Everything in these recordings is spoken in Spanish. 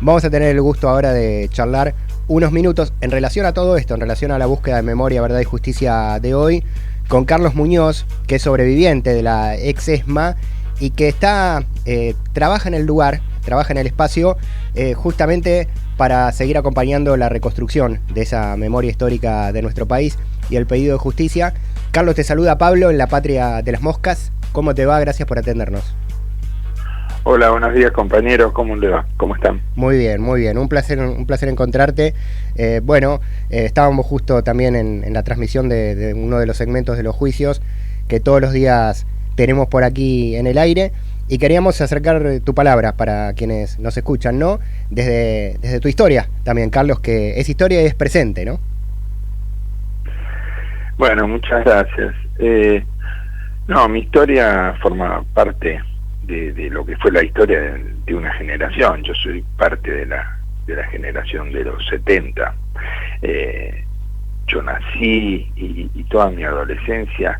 Vamos a tener el gusto ahora de charlar unos minutos en relación a todo esto, en relación a la búsqueda de memoria, verdad y justicia de hoy, con Carlos Muñoz, que es sobreviviente de la ex ESMA y que trabaja en el lugar, trabaja en el espacio, justamente para seguir acompañando la reconstrucción de esa memoria histórica de nuestro país y el pedido de justicia. Carlos, te saluda Pablo en la patria de las moscas. ¿Cómo te va? Gracias por atendernos. Hola, buenos días compañeros, ¿cómo le va? ¿Cómo están? Muy bien, un placer encontrarte. Estábamos justo también en la transmisión de uno de los segmentos de los juicios que todos los días tenemos por aquí en el aire y queríamos acercar tu palabra para quienes nos escuchan, ¿no? Desde tu historia también, Carlos, que es historia y es presente, ¿no? Bueno, muchas gracias. Mi historia forma parte de lo que fue la historia de una generación. Yo soy parte de la generación de los 70. Yo nací y toda mi adolescencia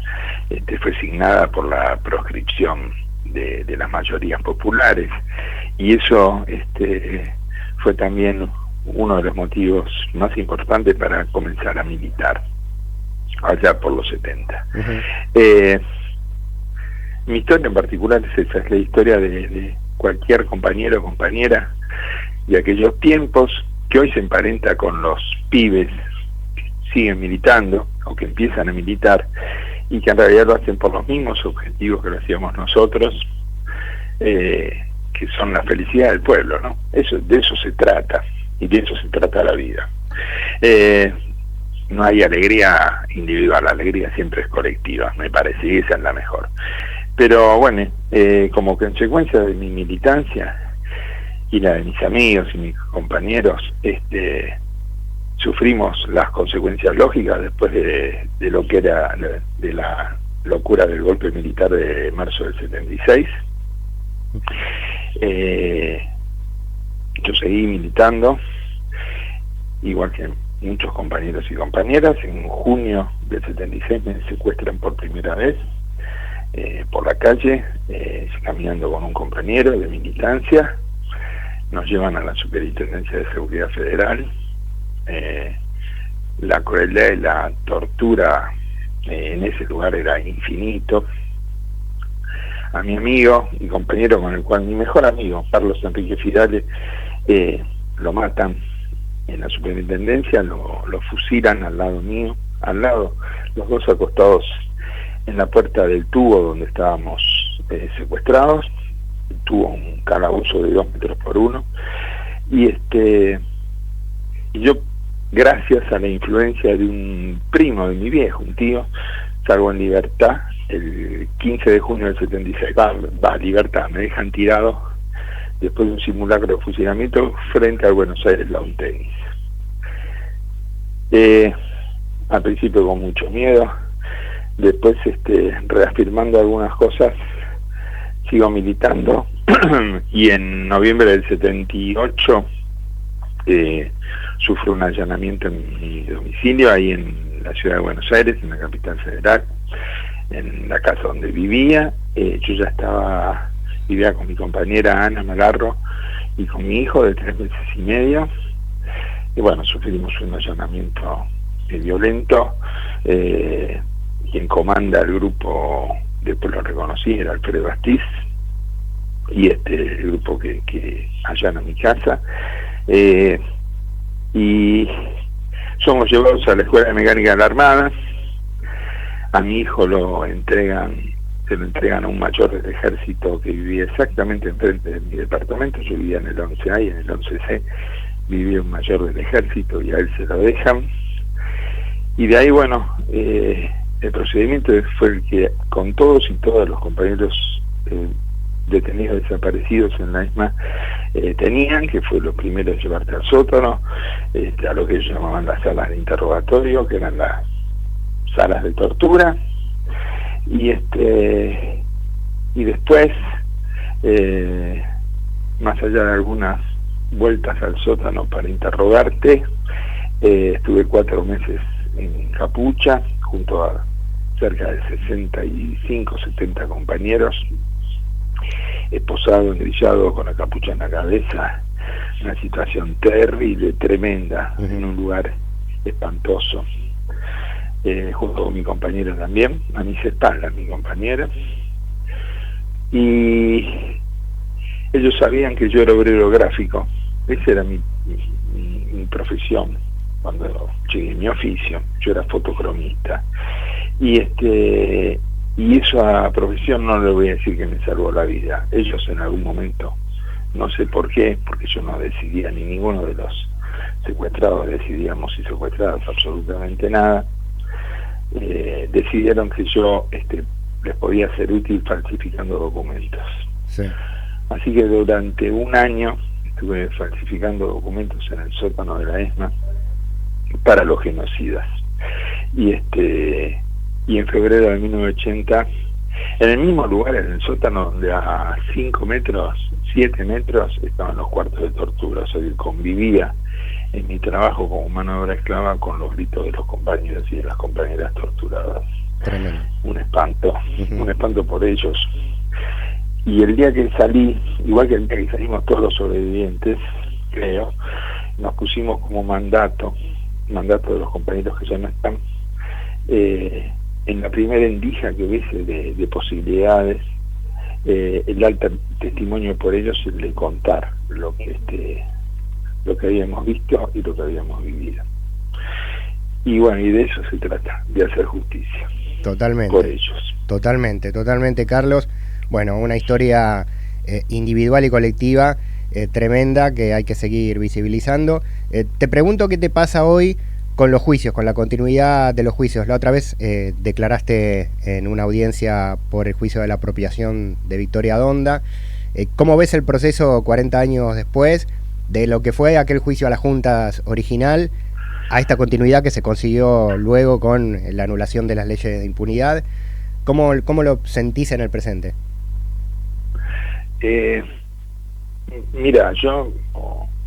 fue signada por la proscripción de las mayorías populares, y eso fue también uno de los motivos más importantes para comenzar a militar allá por los 70. Uh-huh. Mi historia en particular es esa, es la historia de cualquier compañero o compañera de aquellos tiempos, que hoy se emparenta con los pibes que siguen militando o que empiezan a militar y que en realidad lo hacen por los mismos objetivos que lo hacíamos nosotros, que son la felicidad del pueblo, ¿no? De eso se trata, y de eso se trata la vida. No hay alegría individual, la alegría siempre es colectiva, me parece, y esa es la mejor. Pero bueno, como consecuencia de mi militancia y la de mis amigos y mis compañeros, sufrimos las consecuencias lógicas después de lo que era de la locura del golpe militar de marzo del 76. Yo seguí militando, igual que muchos compañeros y compañeras. En junio del 76 me secuestran por primera vez por la calle, caminando con un compañero de militancia. Nos llevan a la Superintendencia de Seguridad Federal. La crueldad y la tortura en ese lugar era infinito. A mi amigo y compañero, con el cual, mi mejor amigo, Carlos Enrique Fidale, lo matan en la superintendencia, lo fusilan al lado mío, los dos acostados en la puerta del tubo donde estábamos secuestrados. Tuvo un calabozo de 2 metros por 1, y yo, gracias a la influencia de un primo de mi viejo, un tío, salgo en libertad el 15 de junio del 76. Libertad, me dejan tirado después de un simulacro de fusilamiento frente al Buenos Aires Lawn Tennis. Al principio con mucho miedo, después reafirmando algunas cosas, sigo militando y en noviembre del 78 sufro un allanamiento en mi domicilio, ahí en la ciudad de Buenos Aires, en la capital federal, en la casa donde vivía. Yo ya vivía con mi compañera Ana Malarro y con mi hijo de 3 meses y medio, y bueno, sufrimos un allanamiento violento. Quien comanda el grupo, después lo reconocí, era Alfredo Astiz, y el grupo que allana mi casa, y somos llevados a la Escuela de Mecánica de la Armada. A mi hijo se lo entregan a un mayor del ejército que vivía exactamente enfrente de mi departamento. Yo vivía en el 11A, y en el 11C vivía un mayor del ejército, y a él se lo dejan. Y de ahí, bueno, el procedimiento fue el que, con todos y todas los compañeros detenidos desaparecidos en la ESMA tenían, que fue lo primero, llevarte al sótano, a lo que ellos llamaban las salas de interrogatorio, que eran las salas de tortura, y después, más allá de algunas vueltas al sótano para interrogarte, estuve 4 meses en capucha junto a cerca de 65, 70 compañeros, esposado, engrillado, con la capucha en la cabeza, una situación terrible, tremenda, en un lugar espantoso, junto con mi compañera también, a mis espaldas mi compañera, y ellos sabían que yo era obrero gráfico, esa era mi profesión, cuando llegué, mi oficio, yo era fotocromista, y esa profesión no le voy a decir que me salvó la vida. Ellos en algún momento, no sé por qué, porque yo no decidía, ni ninguno de los secuestrados decidíamos y secuestrados absolutamente nada, decidieron que yo les podía ser útil falsificando documentos. Sí. Así que durante un año estuve falsificando documentos en el sótano de la ESMA para los genocidas. Y en febrero de 1980, en el mismo lugar, en el sótano, donde a 5 metros, 7 metros, estaban los cuartos de tortura. O sea, que convivía en mi trabajo como mano de obra esclava con los gritos de los compañeros y de las compañeras torturadas. Tremendo. Un espanto por ellos. Y el día que salí, igual que el día que salimos todos los sobrevivientes, creo, nos pusimos como mandato de los compañeros que ya no están, en la primera endija que hubiese de posibilidades, el dar testimonio por ellos y el de contar lo que habíamos visto y lo que habíamos vivido. Y bueno, y de eso se trata, de hacer justicia. Totalmente. Por ellos. Totalmente, Carlos. Bueno, una historia individual y colectiva tremenda que hay que seguir visibilizando. Te pregunto qué te pasa hoy con los juicios, con la continuidad de los juicios. La otra vez declaraste en una audiencia por el juicio de la apropiación de Victoria Donda. ¿Cómo ves el proceso 40 años después de lo que fue aquel juicio a las juntas original a esta continuidad que se consiguió luego con la anulación de las leyes de impunidad? ¿Cómo lo sentís en el presente? Mira, yo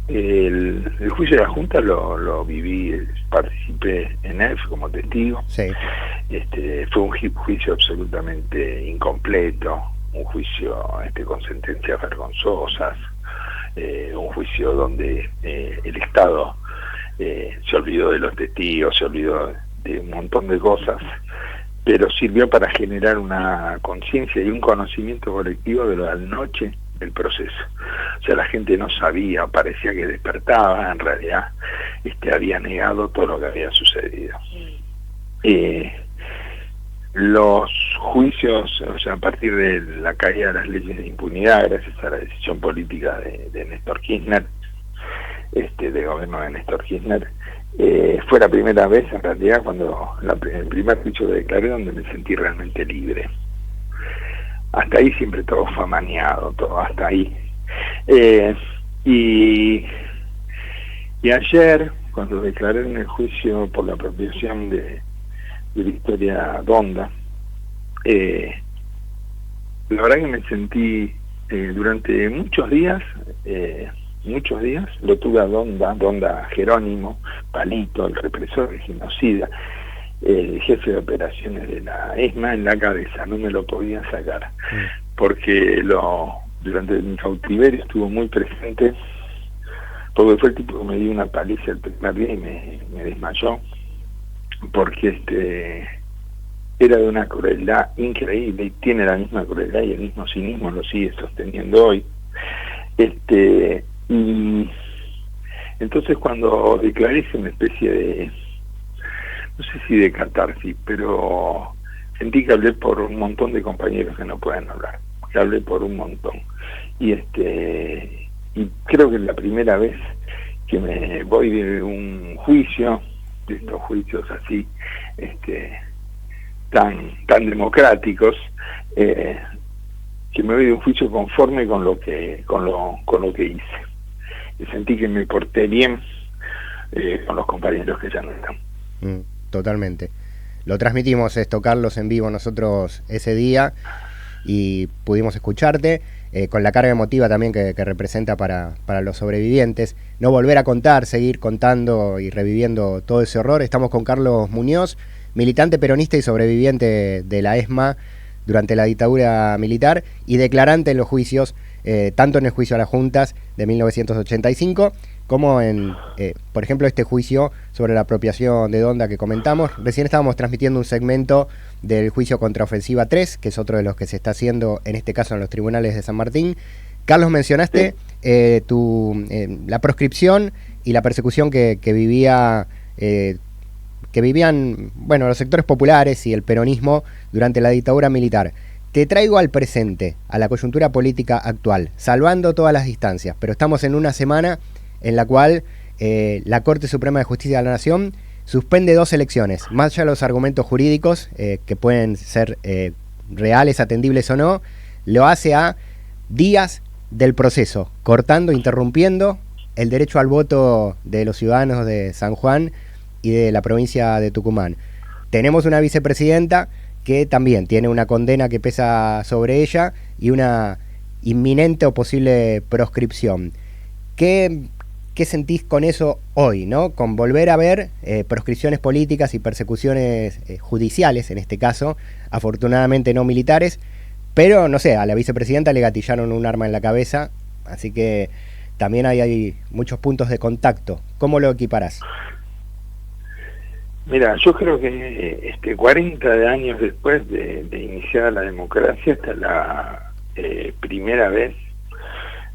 el juicio de la Junta lo viví, participé en él como testigo. Sí. Fue un juicio absolutamente incompleto, un juicio con sentencias vergonzosas, un juicio donde el Estado se olvidó de los testigos, se olvidó de un montón de cosas, pero sirvió para generar una conciencia y un conocimiento colectivo de la noche del proceso. O sea, la gente no sabía, parecía que despertaba, en realidad había negado todo lo que había sucedido. Los juicios, o sea, a partir de la caída de las leyes de impunidad, gracias a la decisión política de Néstor Kirchner, del gobierno de Néstor Kirchner, fue la primera vez en realidad cuando el primer juicio que declaré donde me sentí realmente libre. Hasta ahí siempre todo fue amañado, todo hasta ahí. Y ayer, cuando declaré en el juicio por la apropiación de Victoria Donda, la verdad que me sentí durante muchos días, lo tuve a Donda Jerónimo, Palito, el represor, el genocida, el jefe de operaciones de la ESMA en la cabeza, no me lo podía sacar, porque durante mi cautiverio estuvo muy presente, porque fue el tipo que me dio una paliza el primer día y me desmayó, porque era de una crueldad increíble, y tiene la misma crueldad y el mismo cinismo, lo sigue sosteniendo hoy. Y entonces cuando declaré hice una especie de, no sé si de catarsis, pero sentí que hablé por un montón de compañeros que no pueden hablar, que hablé por un montón. Y creo que es la primera vez que me voy de un juicio, de estos juicios así, tan democráticos, que me voy de un juicio conforme con lo que hice. Y sentí que me porté bien con los compañeros que ya no están. Totalmente. Lo transmitimos esto, Carlos, en vivo nosotros ese día y pudimos escucharte con la carga emotiva también que representa para los sobrevivientes. No volver a contar, seguir contando y reviviendo todo ese horror. Estamos con Carlos Muñoz, militante peronista y sobreviviente de la ESMA durante la dictadura militar y declarante en los juicios tanto en el juicio a las juntas de 1985, como en, por ejemplo, este juicio sobre la apropiación de Donda que comentamos. Recién estábamos transmitiendo un segmento del juicio contraofensiva 3, que es otro de los que se está haciendo, en este caso en los tribunales de San Martín. Carlos, mencionaste la proscripción y la persecución que vivían bueno, los sectores populares y el peronismo durante la dictadura militar. Te traigo al presente, a la coyuntura política actual, salvando todas las distancias, pero estamos en una semana en la cual la Corte Suprema de Justicia de la Nación suspende 2 elecciones, más allá de los argumentos jurídicos, que pueden ser reales, atendibles o no, lo hace a días del proceso, cortando, interrumpiendo el derecho al voto de los ciudadanos de San Juan y de la provincia de Tucumán. Tenemos una vicepresidenta que también tiene una condena que pesa sobre ella y una inminente o posible proscripción. ¿Qué sentís con eso hoy, ¿no? Con volver a ver proscripciones políticas y persecuciones judiciales, en este caso, afortunadamente no militares, pero, no sé, a la vicepresidenta le gatillaron un arma en la cabeza, así que también hay muchos puntos de contacto. ¿Cómo lo equiparás? Mira, yo creo que 40 años después de iniciada la democracia, esta es la primera vez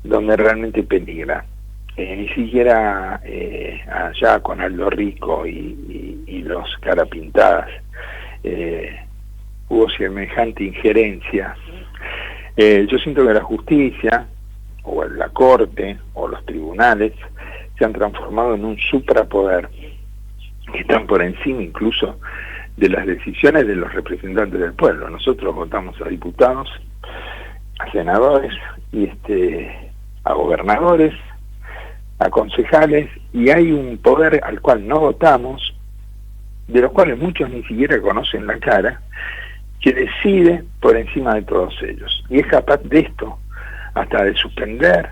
donde realmente peligra. Ni siquiera allá con Aldo Rico y los carapintadas hubo semejante injerencia. Yo siento que la justicia, o la corte, o los tribunales, se han transformado en un suprapoder, que están por encima incluso de las decisiones de los representantes del pueblo. Nosotros votamos a diputados, a senadores, y a gobernadores, a concejales, y hay un poder al cual no votamos, de los cuales muchos ni siquiera conocen la cara, que decide por encima de todos ellos, y es capaz de esto, hasta de suspender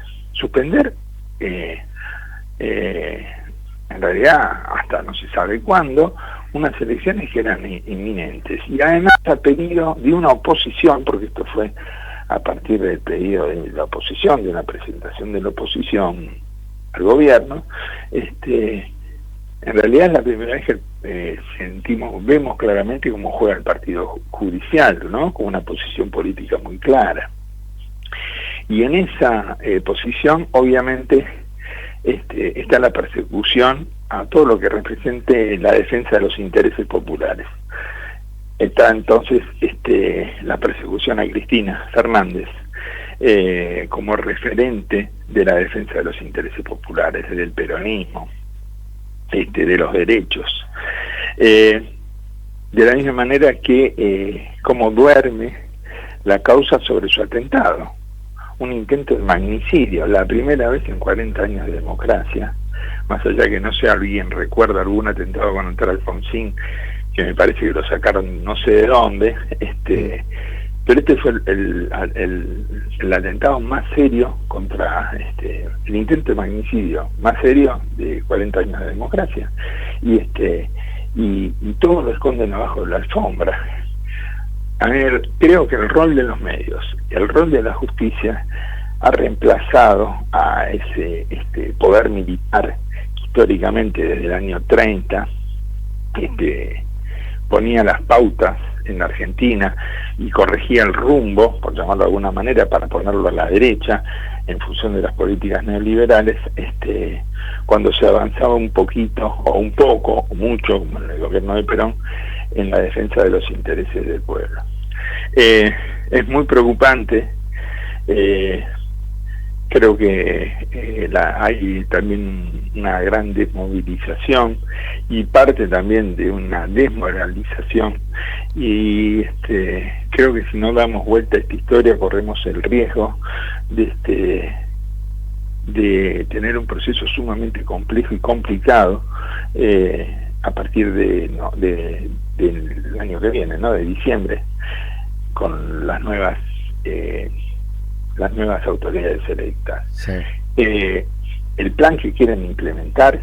en realidad hasta no se sabe cuándo, unas elecciones que eran inminentes, y además a pedido de una oposición, porque esto fue a partir del pedido de la oposición, de una presentación de la oposición al gobierno. En realidad es la primera vez que vemos claramente cómo juega el partido judicial, ¿no? Con una posición política muy clara. Y en esa posición, obviamente, está la persecución a todo lo que represente la defensa de los intereses populares. Está entonces la persecución a Cristina Fernández como referente de la defensa de los intereses populares, del peronismo, de los derechos. De la misma manera que como duerme la causa sobre su atentado, un intento de magnicidio, la primera vez en 40 años de democracia, más allá que no sé, alguien recuerda algún atentado contra Alfonsín, que me parece que lo sacaron no sé de dónde, pero este fue el atentado más serio contra, el intento de magnicidio más serio de 40 años de democracia, y todo lo esconden abajo de la alfombra. A ver, creo que el rol de los medios, el rol de la justicia ha reemplazado a ese poder militar que históricamente desde el año 30 ponía las pautas en Argentina y corregía el rumbo, por llamarlo de alguna manera, para ponerlo a la derecha en función de las políticas neoliberales, cuando se avanzaba un poquito, o un poco, o mucho, como en el gobierno de Perón, en la defensa de los intereses del pueblo. Es muy preocupante. Creo que hay también una gran desmovilización y parte también de una desmoralización, y creo que si no damos vuelta a esta historia corremos el riesgo de tener un proceso sumamente complejo y complicado a partir del año que viene, ¿no? De diciembre, con las nuevas autoridades electas. Sí. El plan que quieren implementar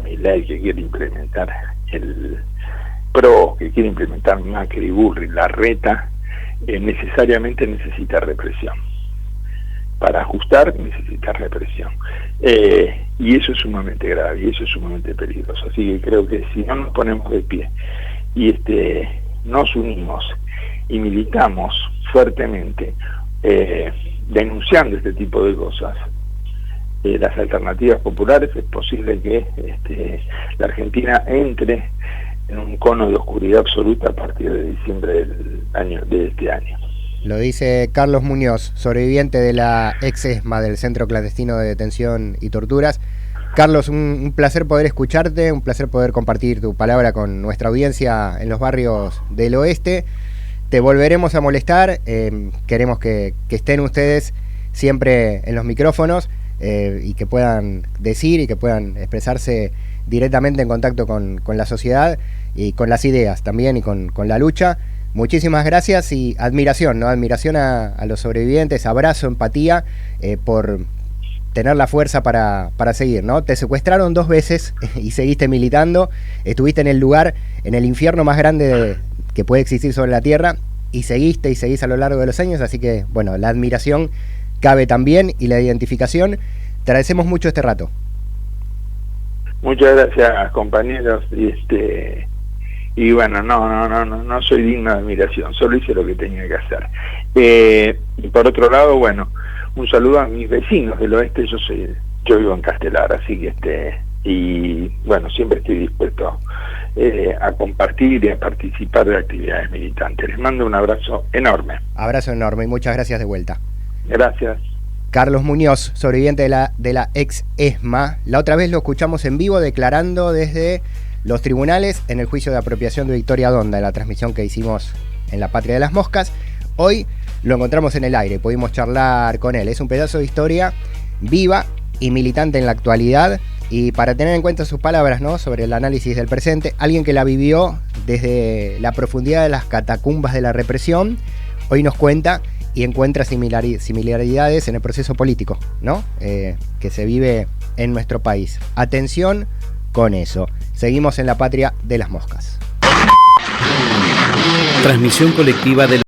Milei, que quiere implementar el PRO, que quiere implementar Macri, Burri, Larreta, necesariamente necesita represión. para ajustar necesitas represión. Y eso es sumamente grave, y eso es sumamente peligroso. Así que creo que si no nos ponemos de pie y nos unimos y militamos fuertemente denunciando este tipo de cosas, las alternativas populares, es posible que la Argentina entre en un cono de oscuridad absoluta a partir de diciembre de este año. Lo dice Carlos Muñoz, sobreviviente de la ex-ESMA, del Centro Clandestino de Detención y Torturas. Carlos, un placer poder escucharte, un placer poder compartir tu palabra con nuestra audiencia en los barrios del oeste. Te volveremos a molestar, queremos que estén ustedes siempre en los micrófonos y que puedan decir y que puedan expresarse directamente en contacto con la sociedad y con las ideas también y con la lucha. Muchísimas gracias y admiración, ¿no? Admiración a los sobrevivientes, abrazo, empatía por tener la fuerza para seguir, ¿no? Te secuestraron 2 veces y seguiste militando, estuviste en el lugar, en el infierno más grande que puede existir sobre la tierra y seguís a lo largo de los años, así que, bueno, la admiración cabe también y la identificación. Te agradecemos mucho este rato. Muchas gracias, compañeros, y bueno, no soy digno de admiración, solo hice lo que tenía que hacer. Y por otro lado, bueno, un saludo a mis vecinos del oeste. Yo vivo en Castelar, así que y bueno, siempre estoy dispuesto a compartir y a participar de actividades militantes. Les mando un abrazo enorme. Abrazo enorme y muchas gracias de vuelta. Gracias. Carlos Muñoz, sobreviviente de la ex-ESMA. La otra vez lo escuchamos en vivo declarando desde los tribunales en el juicio de apropiación de Victoria Donda, en la transmisión que hicimos en La Patria de las Moscas. Hoy lo encontramos en el aire, pudimos charlar con él. Es un pedazo de historia viva y militante en la actualidad, y para tener en cuenta sus palabras, ¿no?, sobre el análisis del presente, alguien que la vivió desde la profundidad de las catacumbas de la represión, hoy nos cuenta y encuentra similaridades en el proceso político, ¿no?, que se vive en nuestro país. Atención con eso. Seguimos en La Patria de las Moscas. Transmisión colectiva de